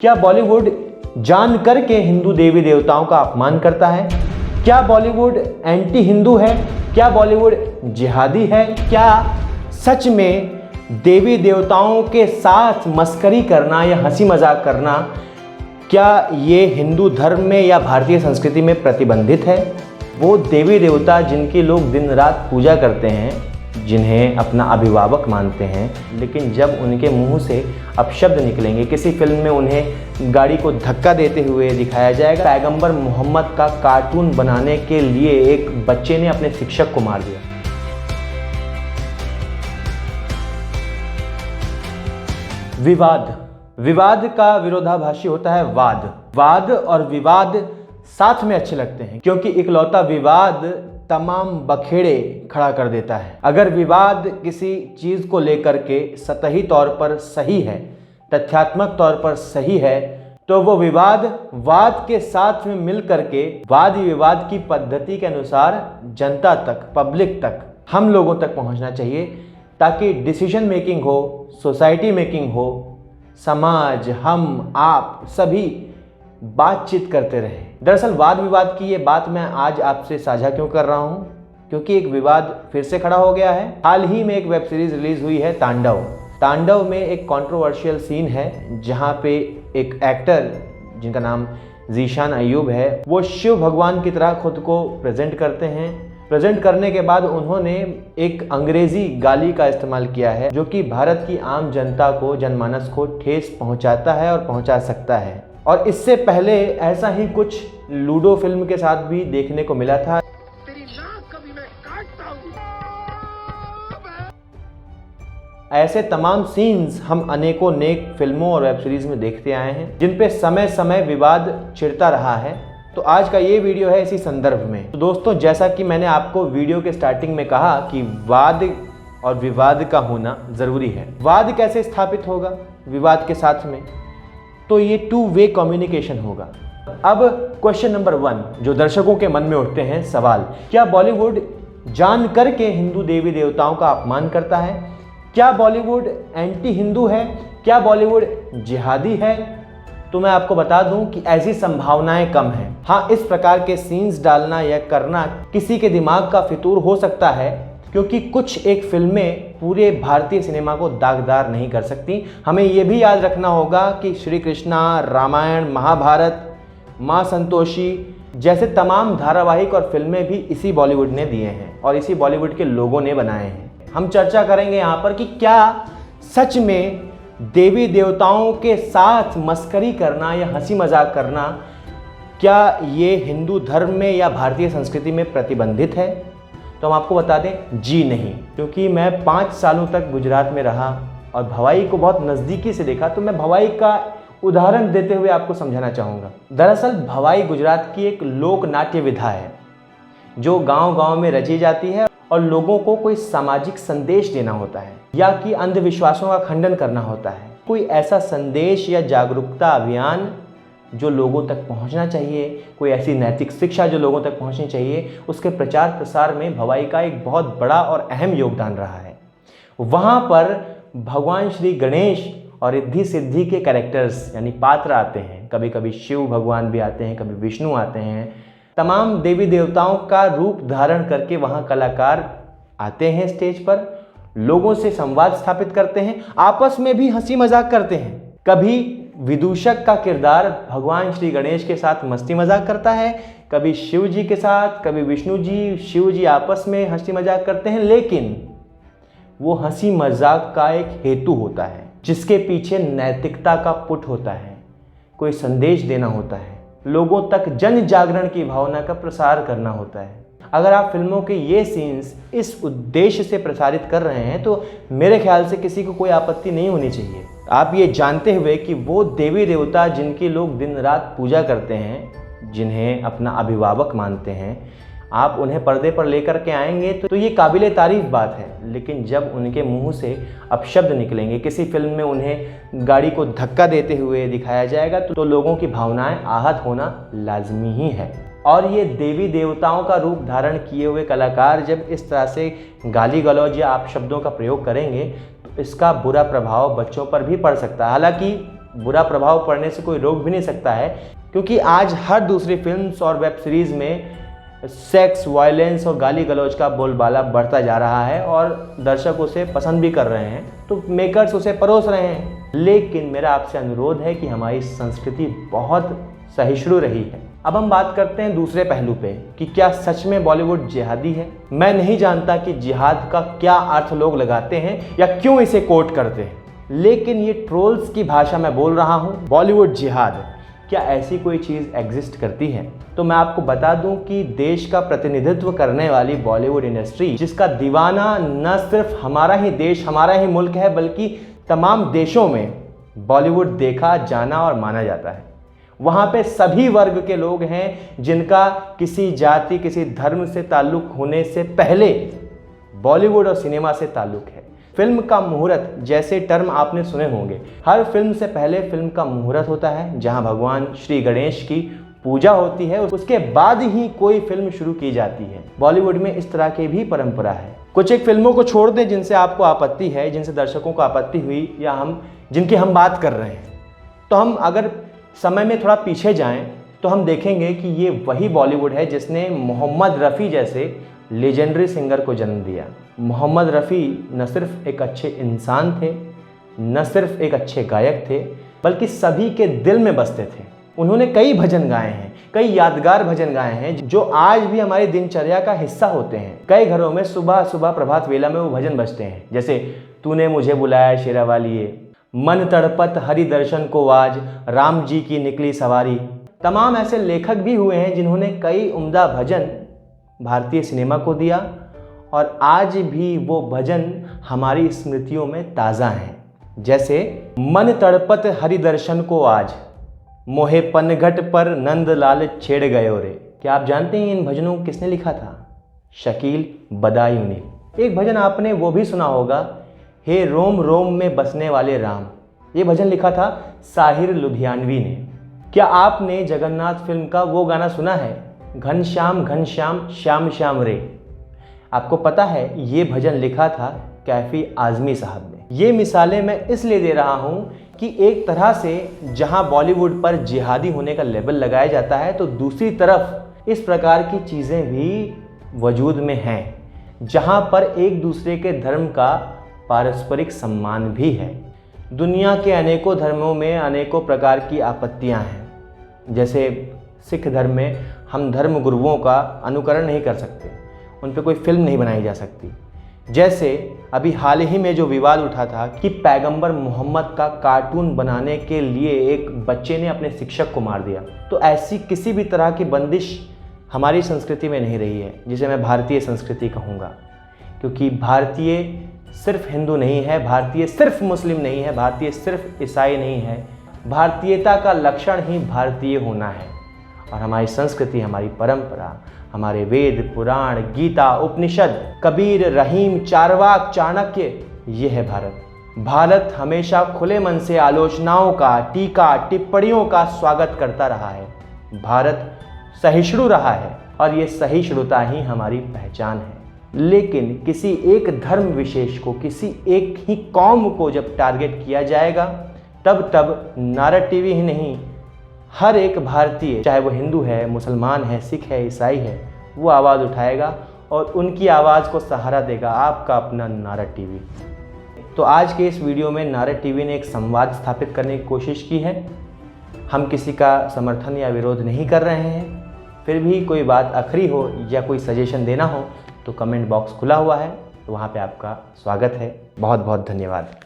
क्या बॉलीवुड जानकर के हिंदू देवी देवताओं का अपमान करता है? क्या बॉलीवुड एंटी हिंदू है? क्या बॉलीवुड जिहादी है? क्या सच में देवी देवताओं के साथ मस्करी करना या हंसी मजाक करना, क्या ये हिंदू धर्म में या भारतीय संस्कृति में प्रतिबंधित है? वो देवी देवता जिनकी लोग दिन रात पूजा करते हैं, जिन्हें अपना अभिभावक मानते हैं, लेकिन जब उनके मुंह से अपशब्द निकलेंगे, किसी फिल्म में उन्हें गाड़ी को धक्का देते हुए दिखाया जाएगा, पैगंबर मोहम्मद का कार्टून बनाने के लिए एक बच्चे ने अपने शिक्षक को मार दिया। विवाद का विरोधाभासी होता है वाद और विवाद साथ में अच्छे लगते हैं, क्योंकि इकलौता विवाद तमाम बखेड़े खड़ा कर देता है। अगर विवाद किसी चीज को लेकर के सतही तौर पर सही है, तथ्यात्मक तौर पर सही है, तो वो वाद के साथ में मिल करके वाद विवाद की पद्धति के अनुसार जनता तक, पब्लिक तक, हम लोगों तक पहुंचना चाहिए, ताकि डिसीजन मेकिंग हो, सोसाइटी मेकिंग हो, समाज, हम, आप सभी बातचीत करते रहे। दरअसल वाद विवाद की ये बात मैं आज आपसे साझा क्यों कर रहा हूँ? क्योंकि एक विवाद फिर से खड़ा हो गया है। हाल ही में एक वेब सीरीज रिलीज हुई है तांडव में एक कंट्रोवर्शियल सीन है, जहाँ पे एक एक्टर जिनका नाम ज़ीशान अय्यूब है, वो शिव भगवान की तरह खुद को प्रेजेंट करते हैं। प्रेजेंट करने के बाद उन्होंने एक अंग्रेजी गाली का इस्तेमाल किया है, जो कि भारत की आम जनता को, जनमानस को ठेस पहुंचाता है और पहुंचा सकता है। और इससे पहले ऐसा ही कुछ लूडो फिल्म के साथ भी देखने को मिला था। तेरी नाक कभी मैं काटता हूं। ऐसे तमाम सीन्स हम अनेकों नेक फिल्मों और वेब सीरीज में देखते आए हैं, जिन पे समय समय विवाद छिड़ता रहा है। तो आज का ये वीडियो है इसी संदर्भ में। तो दोस्तों, जैसा कि मैंने आपको वीडियो के स्टार्टिंग में कहा कि वाद और विवाद का होना जरूरी है। वाद कैसे स्थापित होगा विवाद के साथ में? तो ये 2 वे कम्युनिकेशन होगा। अब क्वेश्चन नंबर 1 जो दर्शकों के मन में उठते हैं सवाल, क्या बॉलीवुड जान करके हिंदू देवी देवताओं का अपमान करता है? क्या बॉलीवुड एंटी हिंदू है? क्या बॉलीवुड जिहादी है? तो मैं आपको बता दूं कि ऐसी संभावनाएं कम हैं। हाँ, इस प्रकार के सीन्स डालना या करना किसी के दिमाग का फितूर हो सकता है, क्योंकि कुछ एक फिल्में पूरे भारतीय सिनेमा को दागदार नहीं कर सकती। हमें यह भी याद रखना होगा कि श्री कृष्णा, रामायण, महाभारत, माँ संतोषी जैसे तमाम धारावाहिक और फिल्में भी इसी बॉलीवुड ने दिए हैं और इसी बॉलीवुड के लोगों ने बनाए हैं। हम चर्चा करेंगे यहाँ पर कि क्या सच में देवी देवताओं के साथ मस्करी करना या हंसी मजाक करना, क्या ये हिंदू धर्म में या भारतीय संस्कृति में प्रतिबंधित है? तो हम आपको बता दें, जी नहीं। क्योंकि मैं 5 सालों तक गुजरात में रहा और भवाई को बहुत नज़दीकी से देखा, तो मैं भवाई का उदाहरण देते हुए आपको समझाना चाहूँगा। दरअसल भवाई गुजरात की एक लोक नाट्य विधा है, जो गांव-गांव में रची जाती है और लोगों को कोई सामाजिक संदेश देना होता है या कि अंधविश्वासों का खंडन करना होता है। कोई ऐसा संदेश या जागरूकता अभियान जो लोगों तक पहुंचना चाहिए, कोई ऐसी नैतिक शिक्षा जो लोगों तक पहुंचनी चाहिए, उसके प्रचार प्रसार में भवाई का एक बहुत बड़ा और अहम योगदान रहा है। वहाँ पर भगवान श्री गणेश और रिद्धि सिद्धि के कैरेक्टर्स यानी पात्र आते हैं। कभी कभी शिव भगवान भी आते हैं, कभी विष्णु आते हैं। तमाम देवी देवताओं का रूप धारण करके वहाँ कलाकार आते हैं स्टेज पर, लोगों से संवाद स्थापित करते हैं, आपस में भी हंसी मजाक करते हैं। कभी विदूषक का किरदार भगवान श्री गणेश के साथ मस्ती मजाक करता है, कभी शिव जी के साथ, कभी विष्णु जी, शिव जी आपस में हंसी मजाक करते हैं। लेकिन वो हंसी मजाक का एक हेतु होता है, जिसके पीछे नैतिकता का पुट होता है, कोई संदेश देना होता है, लोगों तक जन जागरण की भावना का प्रसार करना होता है। अगर आप फिल्मों के ये सीन्स इस उद्देश्य से प्रसारित कर रहे हैं, तो मेरे ख्याल से किसी को कोई आपत्ति नहीं होनी चाहिए। आप ये जानते हुए कि वो देवी देवता जिनकी लोग दिन रात पूजा करते हैं, जिन्हें अपना अभिभावक मानते हैं, आप उन्हें पर्दे पर लेकर के आएंगे तो ये काबिले तारीफ बात है। लेकिन जब उनके मुंह से अपशब्द निकलेंगे, किसी फिल्म में उन्हें गाड़ी को धक्का देते हुए दिखाया जाएगा, तो लोगों की भावनाएं आहत होना लाजमी ही है। और ये देवी देवताओं का रूप धारण किए हुए कलाकार जब इस तरह से गाली गलौज या अपशब्दों का प्रयोग करेंगे, तो इसका बुरा प्रभाव बच्चों पर भी पड़ सकता है। हालांकि बुरा प्रभाव पड़ने से कोई रोक भी नहीं सकता है, क्योंकि आज हर दूसरी फिल्म्स और वेब सीरीज़ में सेक्स, वायलेंस और गाली गलौज का बोलबाला बढ़ता जा रहा है और दर्शक उसे पसंद भी कर रहे हैं, तो मेकर्स उसे परोस रहे हैं। लेकिन मेरा आपसे अनुरोध है कि हमारी संस्कृति बहुत सहिष्णु रही है। अब हम बात करते हैं दूसरे पहलू पे कि क्या सच में बॉलीवुड जिहादी है। मैं नहीं जानता कि जिहाद का क्या अर्थ लोग लगाते हैं या क्यों इसे कोट करते हैं, लेकिन ये ट्रोल्स की भाषा में बोल रहा हूँ। बॉलीवुड जिहाद, क्या ऐसी कोई चीज़ एग्जिस्ट करती है? तो मैं आपको बता दूं कि देश का प्रतिनिधित्व करने वाली बॉलीवुड इंडस्ट्री, जिसका दीवाना न सिर्फ हमारा ही देश, हमारा ही मुल्क है, बल्कि तमाम देशों में बॉलीवुड देखा, जाना और माना जाता है। वहाँ पे सभी वर्ग के लोग हैं जिनका किसी जाति, किसी धर्म से ताल्लुक़ होने से पहले बॉलीवुड और सिनेमा से ताल्लुक़ है। फिल्म का मुहूर्त जैसे टर्म आपने सुने होंगे। हर फिल्म से पहले फिल्म का मुहूर्त होता है, जहां भगवान श्री गणेश की पूजा होती है, उसके बाद ही कोई फिल्म शुरू की जाती है। बॉलीवुड में इस तरह की भी परंपरा है। कुछ एक फिल्मों को छोड़ दें जिनसे आपको आपत्ति है, जिनसे दर्शकों को आपत्ति हुई या जिनकी हम बात कर रहे हैं, तो हम अगर समय में थोड़ा पीछे जाएं तो हम देखेंगे कि ये वही बॉलीवुड है जिसने मोहम्मद रफ़ी जैसे लेजेंडरी सिंगर को जन्म दिया। मोहम्मद रफ़ी न सिर्फ एक अच्छे इंसान थे, न सिर्फ एक अच्छे गायक थे, बल्कि सभी के दिल में बसते थे। उन्होंने कई भजन गाए हैं, कई यादगार भजन गाए हैं जो आज भी हमारी दिनचर्या का हिस्सा होते हैं। कई घरों में सुबह सुबह प्रभात वेला में वो भजन बजते हैं, जैसे तूने मुझे बुलाया शेरा वालिए, मन तड़पत हरि दर्शन को आज, राम जी की निकली सवारी। तमाम ऐसे लेखक भी हुए हैं जिन्होंने कई उम्दा भजन भारतीय सिनेमा को दिया और आज भी वो भजन हमारी स्मृतियों में ताज़ा हैं। जैसे मन तड़पत हरि दर्शन को आज, मोहे पनघट पर नंद लाल छेड़ गयो रे। क्या आप जानते हैं इन भजनों को किसने लिखा था? शकील बदायूं ने। एक भजन आपने वो भी सुना होगा, हे रोम रोम में बसने वाले राम। ये भजन लिखा था साहिर लुधियानवी ने। क्या आपने जगन्नाथ फिल्म का वो गाना सुना है, घनश्याम घनश्याम श्याम श्याम रे? आपको पता है ये भजन लिखा था कैफी आज़मी साहब ने। ये मिसालें मैं इसलिए दे रहा हूँ कि एक तरह से जहाँ बॉलीवुड पर जिहादी होने का लेबल लगाया जाता है, तो दूसरी तरफ इस प्रकार की चीज़ें भी वजूद में हैं, जहाँ पर एक दूसरे के धर्म का पारस्परिक सम्मान भी है। दुनिया के अनेकों धर्मों में अनेकों प्रकार की आपत्तियाँ हैं। जैसे सिख धर्म में हम धर्म गुरुओं का अनुकरण नहीं कर सकते, उन पर कोई फिल्म नहीं बनाई जा सकती। जैसे अभी हाल ही में जो विवाद उठा था कि पैगंबर मोहम्मद का कार्टून बनाने के लिए एक बच्चे ने अपने शिक्षक को मार दिया, तो ऐसी किसी भी तरह की बंदिश हमारी संस्कृति में नहीं रही है, जिसे मैं भारतीय संस्कृति कहूँगा। क्योंकि भारतीय सिर्फ हिंदू नहीं है, भारतीय सिर्फ मुस्लिम नहीं है, भारतीय सिर्फ ईसाई नहीं है। भारतीयता का लक्षण ही भारतीय होना है। और हमारी संस्कृति, हमारी परंपरा, हमारे वेद, पुराण, गीता, उपनिषद, कबीर, रहीम, चारवाक, चाणक्य, ये है भारत। भारत हमेशा खुले मन से आलोचनाओं का, टीका टिप्पणियों का स्वागत करता रहा है। भारत सहिष्णु रहा है और ये सहिष्णुता ही हमारी पहचान है। लेकिन किसी एक धर्म विशेष को, किसी एक ही कौम को जब टारगेट किया जाएगा, तब नारद टीवी ही नहीं, हर एक भारतीय, चाहे वो हिंदू है, मुसलमान है, सिख है, ईसाई है, वो आवाज़ उठाएगा और उनकी आवाज़ को सहारा देगा आपका अपना नारद टीवी। तो आज के इस वीडियो में नारद टीवी ने एक संवाद स्थापित करने की कोशिश की है। हम किसी का समर्थन या विरोध नहीं कर रहे हैं, फिर भी कोई बात अखरी हो या कोई सजेशन देना हो तो कमेंट बॉक्स खुला हुआ है, तो वहाँ पे आपका स्वागत है। बहुत बहुत धन्यवाद।